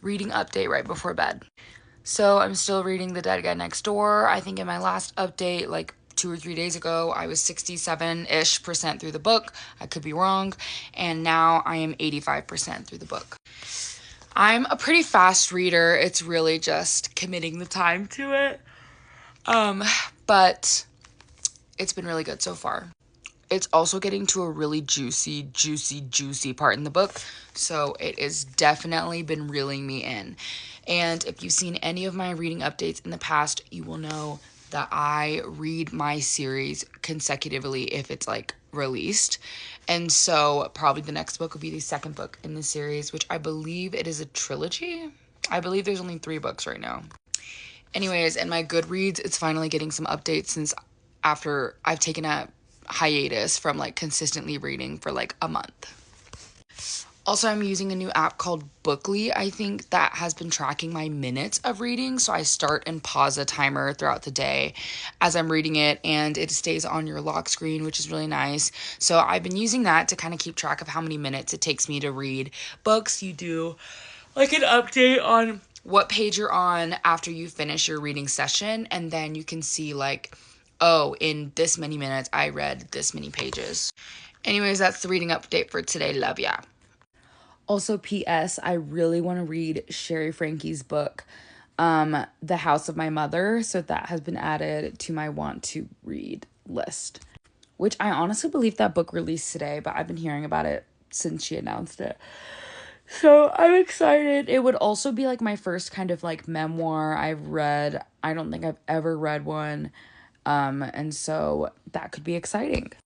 reading update right before bed. So I'm still reading The Dead Guy Next Door. I think in my last update, like 2 or 3 days ago, I was 67-ish% through the book. I could be wrong. And now I am 85% through the book. I'm a pretty fast reader. It's really just committing the time to it. But it's been really good so far. It's also getting to a really juicy part in the book. So it has definitely been reeling me in. And if you've seen any of my reading updates in the past, you will know that I read my series consecutively if it's like released. And so probably the next book will be the second book in the series, which I believe it is a trilogy. I believe there's only 3 books right now. Anyways, in my Goodreads, it's finally getting some updates since after I've taken a hiatus from like consistently reading for like a month. Also, I'm using a new app called Bookly, I think, that has been tracking my minutes of reading. So I start and pause a timer throughout the day as I'm reading it, and it stays on your lock screen, which is really nice. So I've been using that to kind of keep track of how many minutes it takes me to read books. You do like an update on what page you're on after you finish your reading session, and then you can see like, oh, in this many minutes, I read this many pages. Anyways, that's the reading update for today. Love ya. Also, P.S. I really want to read Sherry Frankie's book, The House of My Mother. So that has been added to my want to read list, which I honestly believe that book released today, but I've been hearing about it since she announced it. So I'm excited. It would also be like my first kind of like memoir I've read. I don't think I've ever read one. And so that could be exciting.